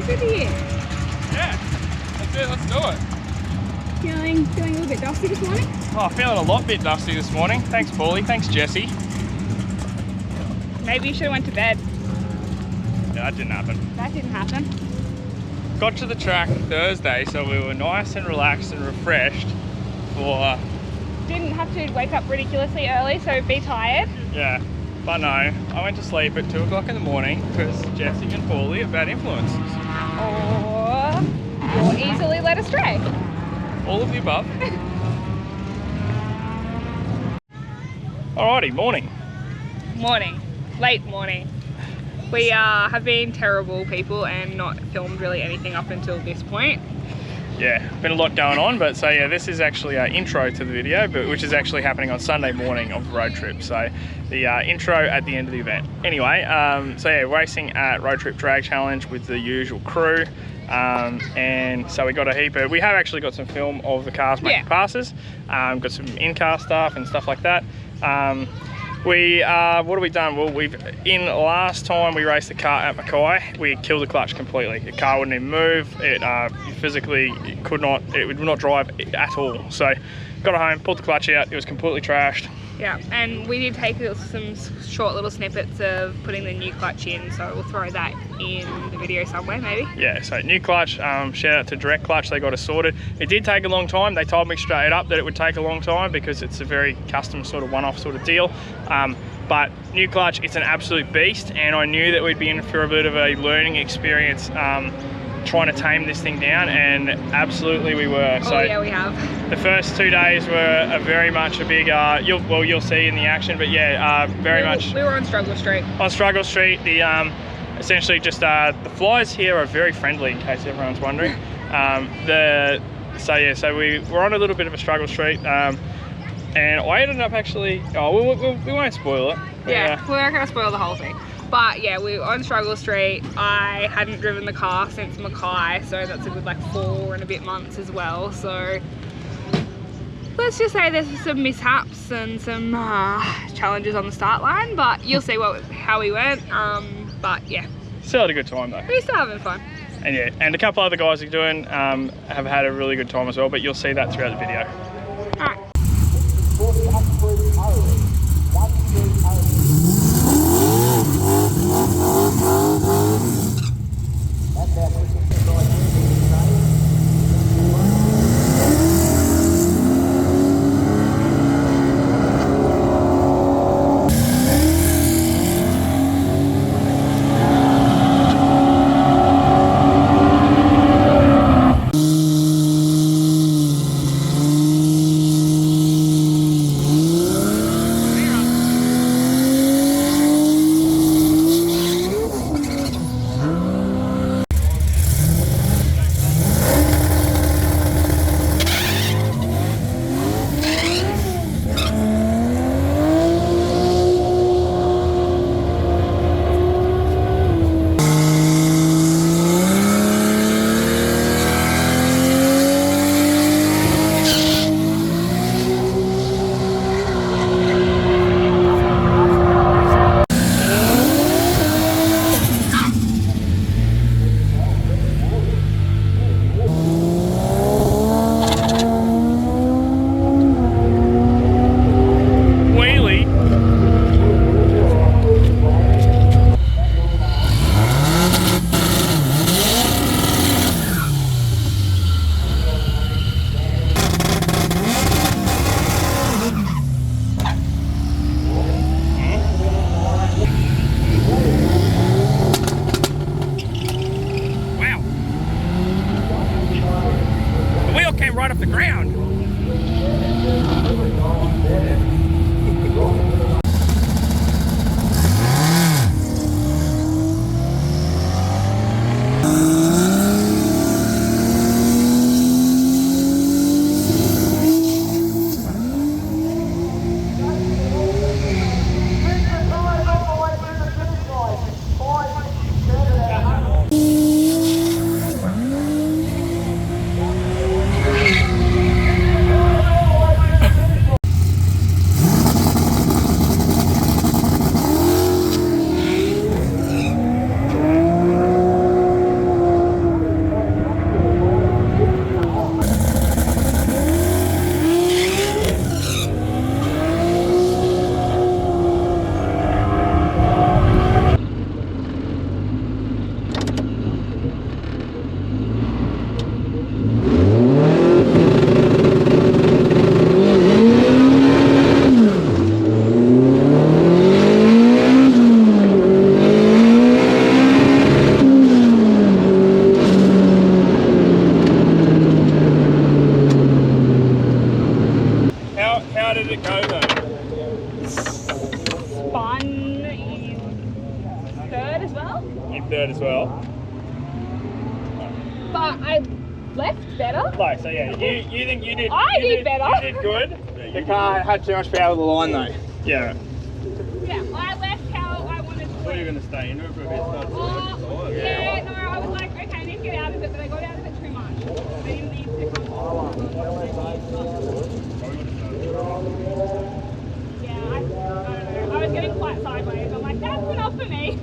It's good to hear. Yeah, that's it, let's do it. Feeling a little bit dusty this morning? Oh, feeling a lot bit dusty this morning. Thanks, Paulie. Thanks, Jesse. Maybe you should have went to bed. Yeah, that didn't happen. That didn't happen. Got to the track Thursday, so we were nice and relaxed and refreshed for... Didn't have to wake up ridiculously early, so be tired. Yeah, but no, I went to sleep at 2 o'clock in the morning because Jesse and Paulie are bad influences. Or you're easily led astray. All of the above. Alrighty, morning. Morning. Late morning. We have been terrible people and not filmed really anything up until this point. Yeah, been a lot going on, but so yeah, this is actually our intro to the video, but which is actually happening on Sunday morning of the road trip. So the intro at the end of the event. Anyway, so yeah, racing at Road Trip Drag Challenge with the usual crew. And so we got a heap of, we have actually got some film of the cars making passes, got some in-car stuff and stuff like that. What have we done? Well, in last time we raced the car at Mackay, we killed the clutch completely. The car wouldn't even move. It physically it would not drive at all. So got it home, pulled the clutch out, it was completely trashed. Yeah, and we did take some short little snippets of putting the new clutch in, so we'll throw that in the video somewhere maybe. Yeah, so new clutch, shout out to Direct Clutch, they got us sorted. It did take a long time. They told me straight up that it would take a long time because it's a very custom sort of one-off sort of deal. But new clutch, it's an absolute beast, and I knew that we'd be in for a bit of a learning experience trying to tame this thing down, and absolutely we were. So yeah, we have. The first 2 days were very much a big, you'll see in the action, but yeah, very much. We were on Struggle Street. On Struggle Street, the essentially just the flies here are very friendly, in case everyone's wondering. So we were on a little bit of a Struggle Street, and I ended up actually, we won't spoil it. Yeah, we're not gonna spoil the whole thing. But yeah, we were on Struggle Street. I hadn't driven the car since Mackay, so that's a good like 4 and a bit months as well. So let's just say there's some mishaps and some challenges on the start line, but you'll see how we went. But yeah. Still had a good time though. We're still having fun. And yeah, and a couple other guys are doing, have had a really good time as well, but you'll see that throughout the video. Alright. Spun in third as well. In third as well. But I left better. Like, so yeah, you think you did... I did better. You did good. The car had too much power with the line though. Yeah. Yeah, I left how I wanted to. What are you going to stay in it for a bit? Yeah, no, I was like, okay, I need to get out of it, but I got out of it too much. I didn't need to come Yeah, I don't know. I was getting quite sideways. I'm like, that's enough for me.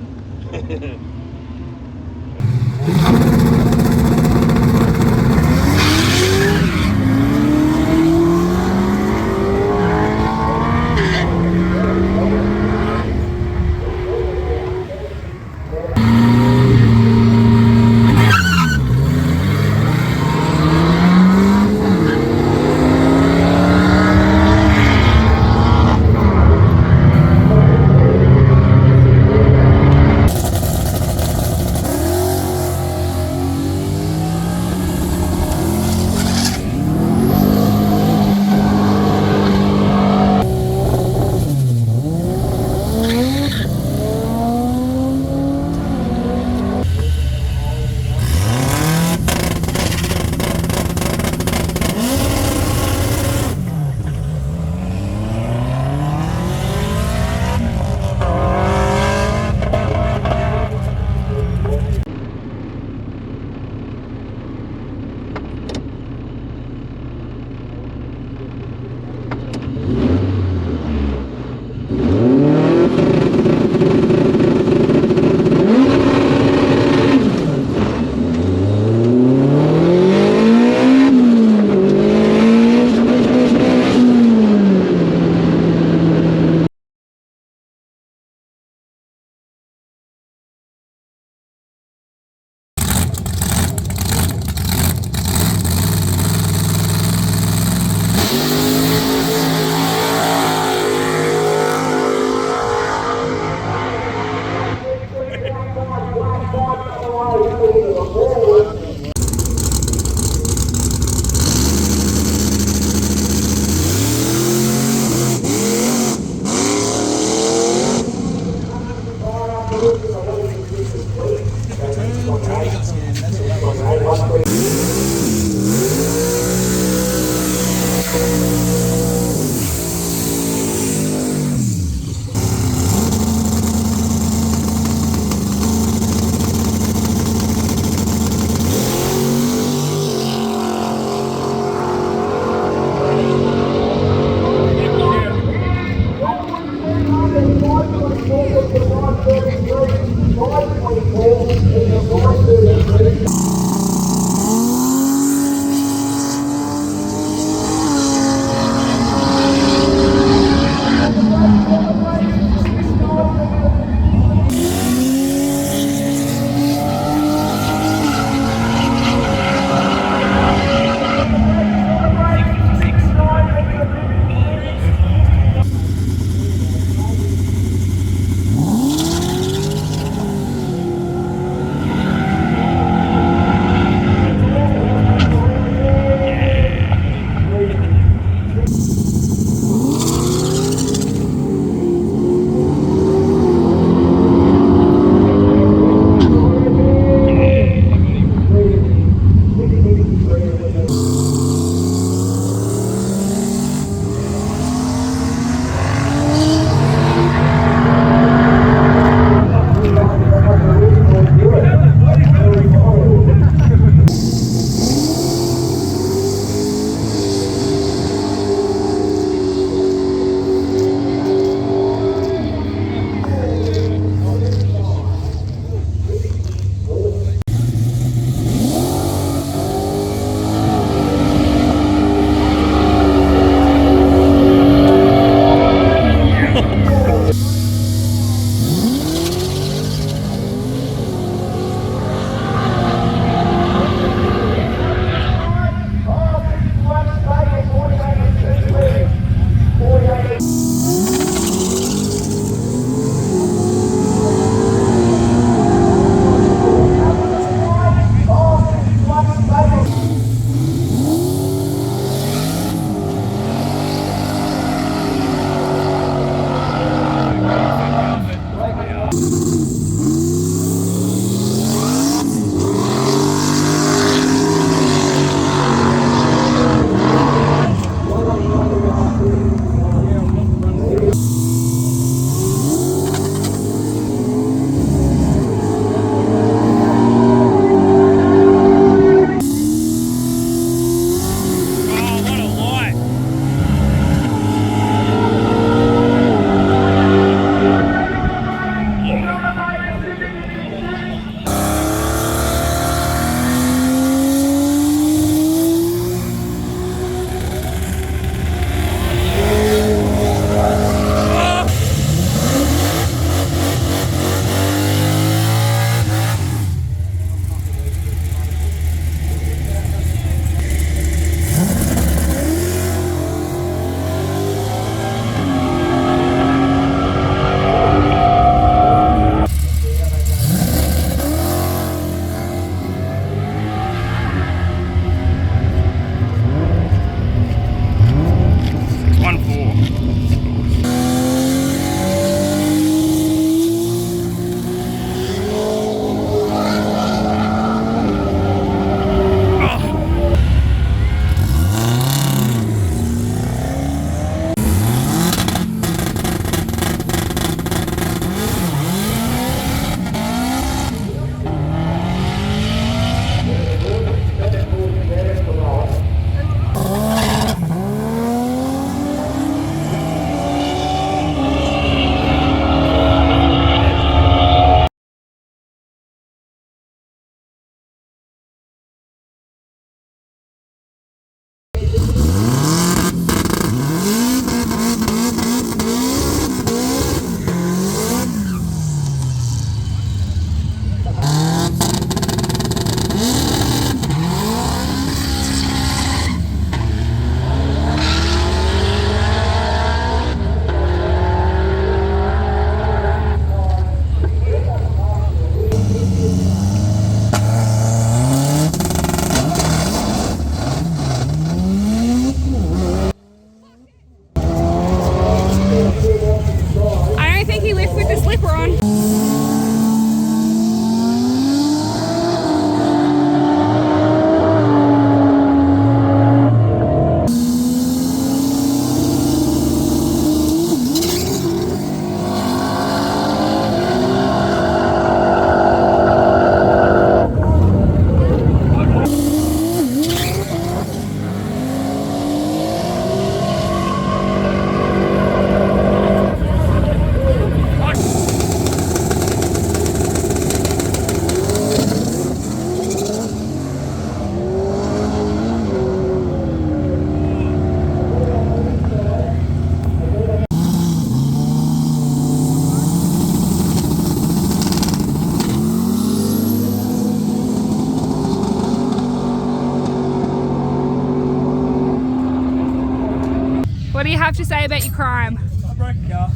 What do you have to say about your crime? I broke a car.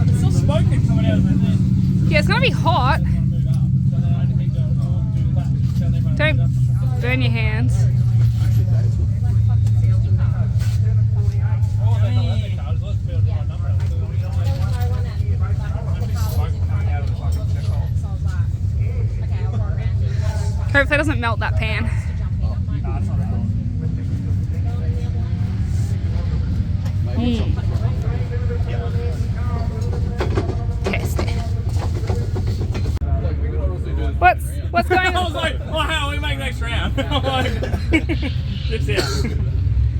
It's still smoking coming out of it. Yeah, it's gonna be hot. Don't burn your hands. Hopefully it doesn't melt that pan. Test it. What's going on? I was like, well, how do we make next round? I'm like, it's out.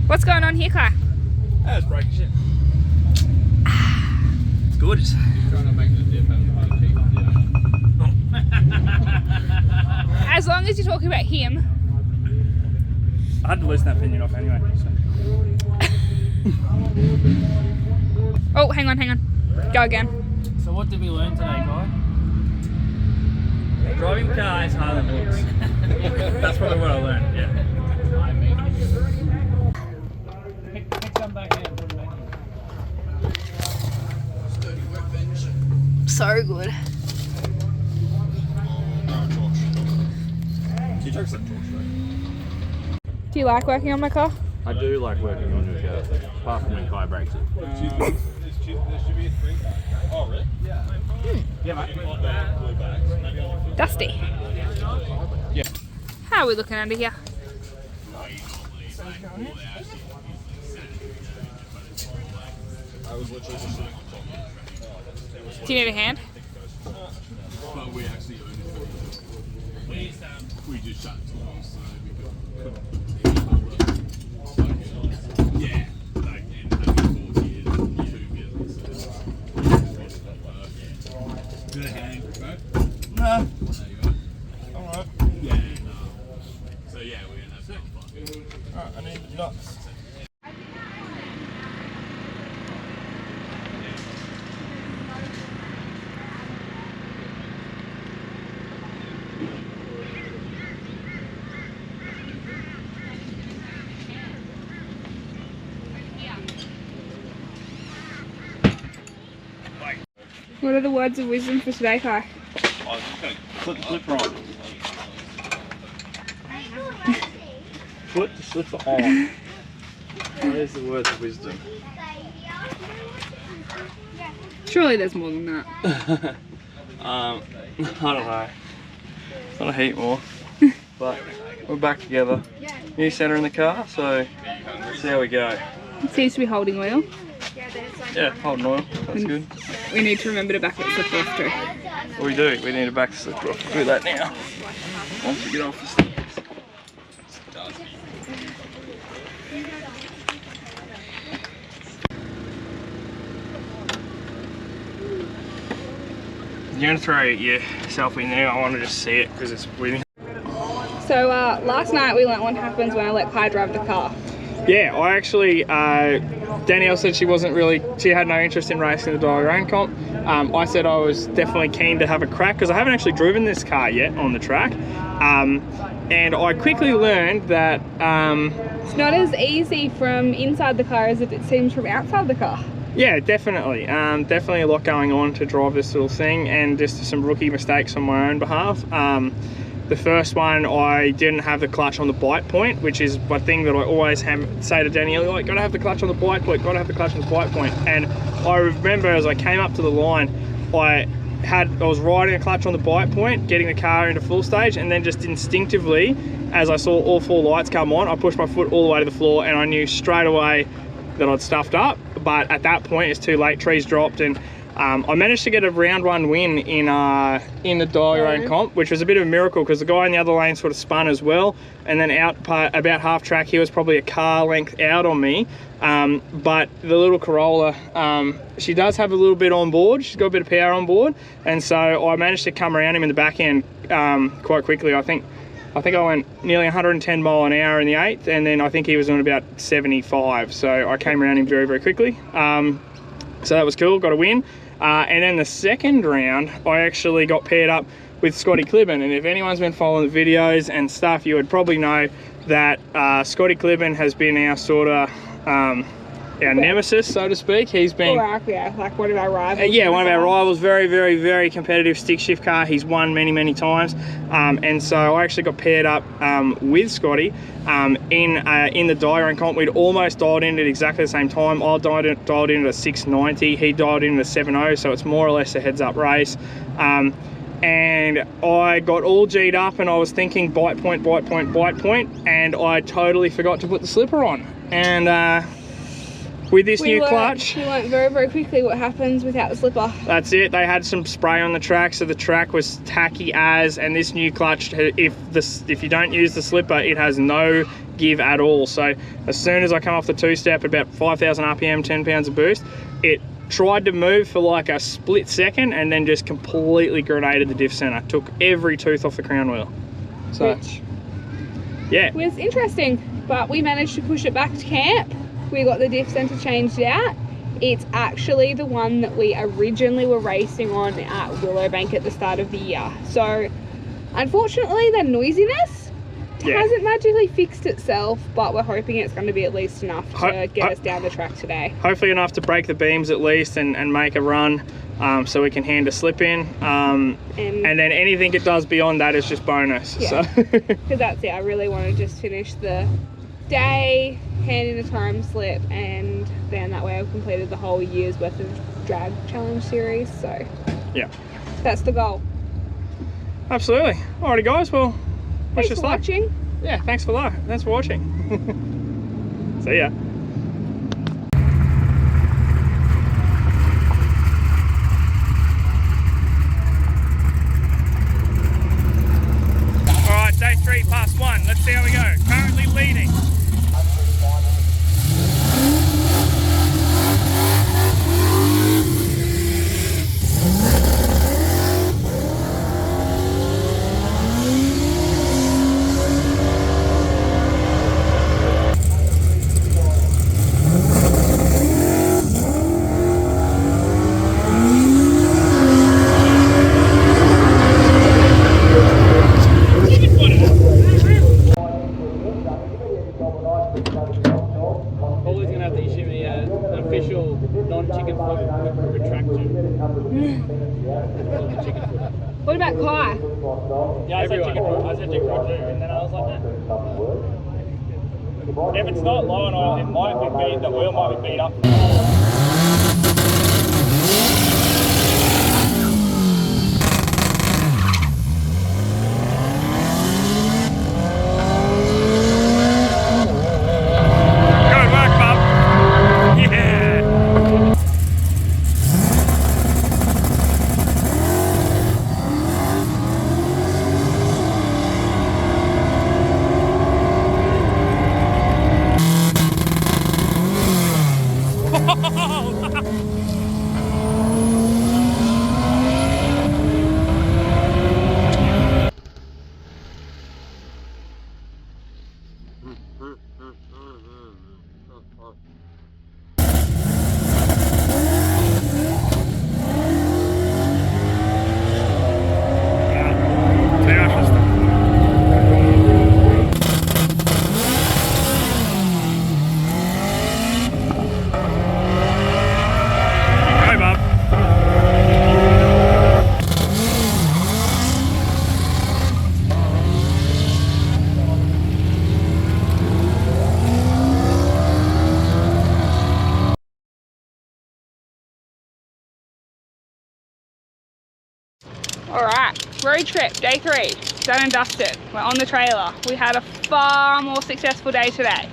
What's going on here, Claire? That's breaking shit. It's gorgeous. As long as you're talking about him. I had to loosen that pinion off anyway. So. Oh, hang on. Go again. So what did we learn today, Guy? Driving a car is harder than it looks. That's probably what I learned, yeah. Pick some back in and put it back in. So good. Do you like working on my car? I do like working on your car, apart from when Kai breaks it. Oh, really? Yeah, mate. Dusty. Yeah. How are we looking under here? I was literally just sitting on top. Do you need a hand? But we actually owned it. We just shut it to us, so we couldn't. Yeah. Like, and having 40 years, 2 businesses. Good hand, bro? Nah. There you go. Alright. Yeah, no. So yeah, we're gonna have fun. Alright, I need the nuts. What are the words of wisdom for today, Kai? I was just gonna put the slipper on. Put the slipper on. Where's the words of wisdom? Surely there's more than that. I don't know. It's not a heap more. But we're back together. New centre in the car, so let's see how we go. It seems to be holding oil. Yeah, holding oil. That's good. We need to remember to back it slipper off too. We do. We need to back the slipper off. We'll do that now. Once we get off the stairs. You're going to throw yourself in there. I want to just see it because it's winning. So last night we learnt what happens when I let Kai drive the car. Yeah, I actually, Danielle said she had no interest in racing the Dial Your Own comp. I said I was definitely keen to have a crack because I haven't actually driven this car yet on the track. And I quickly learned that... it's not as easy from inside the car as it seems from outside the car. Yeah, definitely. Definitely a lot going on to drive this little thing, and just some rookie mistakes on my own behalf. The first one, I didn't have the clutch on the bite point, which is one thing that I always say to Danielle, like, gotta have the clutch on the bite point, gotta have the clutch on the bite point. And I remember as I came up to the line, I was riding a clutch on the bite point, getting the car into full stage, and then just instinctively, as I saw all 4 lights come on, I pushed my foot all the way to the floor, and I knew straight away that I'd stuffed up. But at that point, it's too late, trees dropped, and I managed to get a round 1 win in the Dial Your Own comp, which was a bit of a miracle because the guy in the other lane sort of spun as well, and then about half track he was probably a car length out on me. But the little KRolla, she does have a little bit on board, she's got a bit of power on board, and so I managed to come around him in the back end quite quickly. I think I went nearly 110 mile an hour in the 8th, and then I think he was on about 75, so I came around him very, very quickly. So that was cool, got a win. And then the second round, I actually got paired up with Scotty Clibben, and if anyone's been following the videos and stuff, you would probably know that Scotty Clibben has been our sort of our nemesis, so to speak. He's been like one of our rivals. Yeah, one of our rivals. Very, very, very competitive stick shift car. He's won many, many times, and so I actually got paired up with Scotty in the Dial Your Own comp. We'd almost dialed in at exactly the same time. I dialed in at a 690. He dialed in at a 70, so it's more or less a heads-up race. And I got all G'd up, and I was thinking bite point, bite point, bite point, and I totally forgot to put the slipper on. And with this new clutch, we learned very, very quickly what happens without the slipper. That's it. They had some spray on the track, so the track was tacky as, and this new clutch, if you don't use the slipper, it has no give at all. So as soon as I come off the 2-step at about 5,000 RPM, 10 pounds of boost, it tried to move for like a split second and then just completely grenaded the diff center. Took every tooth off the crown wheel. So, yeah. It was interesting, but we managed to push it back to camp. We got the diff center changed out. It's actually the one that we originally were racing on at Willowbank at the start of the year. So unfortunately the noisiness hasn't magically fixed itself, but we're hoping it's going to be at least enough to get us down the track today. Hopefully enough to break the beams at least and make a run, so we can hand a slip in, and then anything it does beyond that is just bonus. Yeah. So because that's it. I really want to just finish the day, hand in a time slip, and then that way I've completed the whole year's worth of drag challenge series. So yeah, that's the goal. Absolutely. Alrighty guys, well, thanks for watching. Yeah, thanks for watching. See ya. Alright, day 3 past 1. Let's see how we go. Currently leading. Always gonna have to issue me an official non-chicken foot retractor. What about Kai? Yeah, I said chicken foot. I said chicken foot too, and then I was like, If it's not low on oil, it might be the oil might be beat up. Good work, bub. Yeah. Alright, road trip, day 3, done and dusted. We're on the trailer. We had a far more successful day today.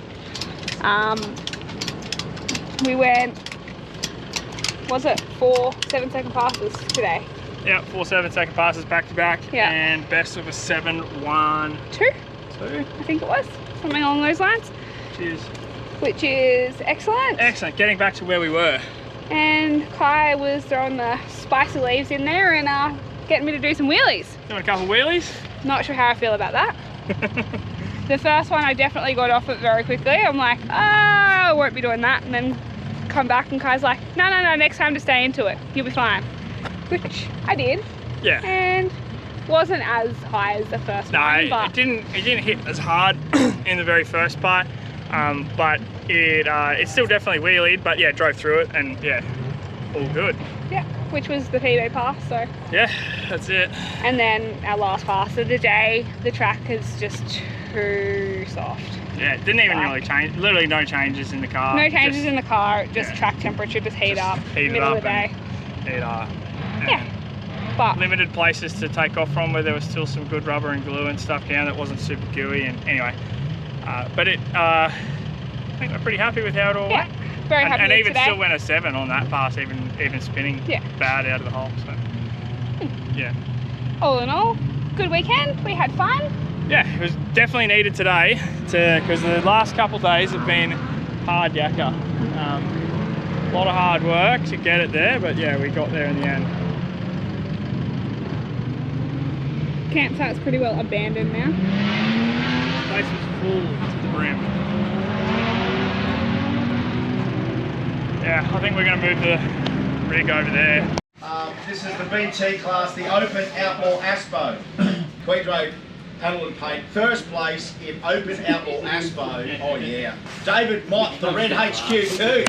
We went, was it 4 7-second passes today? Yeah, 4 7-second passes back to back. Yeah. And best of a 7-1-2. 2, I think it was, something along those lines. Cheers. Which is excellent. Excellent, getting back to where we were. And Kai was throwing the spicy leaves in there and getting me to do some wheelies. Doing a couple of wheelies. Not sure how I feel about that. The first one I definitely got off it very quickly. I'm like, I won't be doing that. And then come back and Kai's like, no, next time to stay into it. You'll be fine. Which I did. Yeah. And wasn't as high as the first one. No, it didn't hit as hard in the very first part. But it still definitely wheelied, but yeah, drove through it and yeah, all good. Yeah, which was the PB pass, so. Yeah, that's it. And then our last pass of the day, the track is just too soft. Yeah, it didn't even really change, literally no changes in the car. No changes in the car, just track temperature, just heat up, middle of the day. Yeah, but limited places to take off from where there was still some good rubber and glue and stuff down that wasn't super gooey, and anyway. But I think we're pretty happy with how it all went. Very happy and with even today. still went a 7 on that pass, even spinning bad out of the hole. So yeah. All in all, good weekend. We had fun. Yeah, it was definitely needed today because the last couple of days have been hard yakka. A lot of hard work to get it there, but yeah, we got there in the end. Campsite's pretty well abandoned now. The place was full to the brim. Yeah, I think we're going to move the rig over there. This is the BT class, the Open Outlaw Aspo. Queedrow Paddle and Paint. First place in Open Outlaw Aspo. Oh yeah. David Mott, the Red HQ too.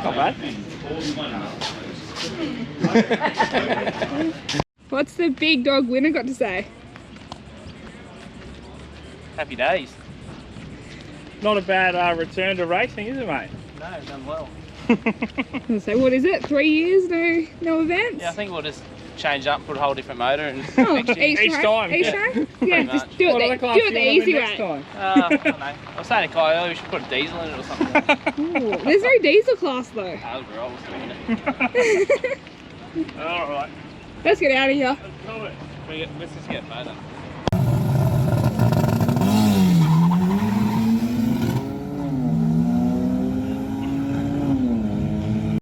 Not bad. What's the big dog winner got to say? Happy days. Not a bad return to racing, is it, mate? No, done well. So what is it? 3 years, no events? Yeah, I think we'll just change up, put a whole different motor and Oh, next year. each time? yeah. Yeah, just much. do What other it class the do you easy wanna win next way. time? I don't know. I was saying to Kai earlier, we should put a diesel in it or something. Ooh, there's no diesel class though. I'll grow, we'll see. Alright. Let's get out of here. Let's just get a photo.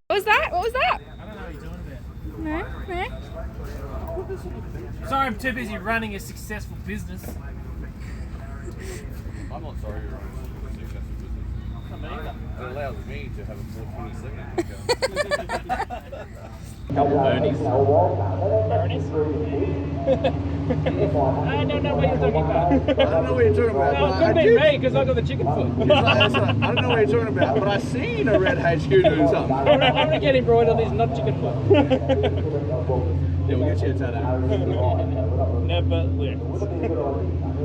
What was that? What was that? I don't know what you're doing about. No. Sorry, I'm too busy running a successful business. I'm not sorry you're running a successful business. It allows me to have a 427. Couple Bernies. I don't know what you're talking about. I don't know what you're talking about. No, it could be me because I got the chicken foot. I don't know what you're talking about, but I seen a red HQ doing something. I'm gonna get embroidered on this not chicken foot. Yeah, we'll get you a tattoo. Never left.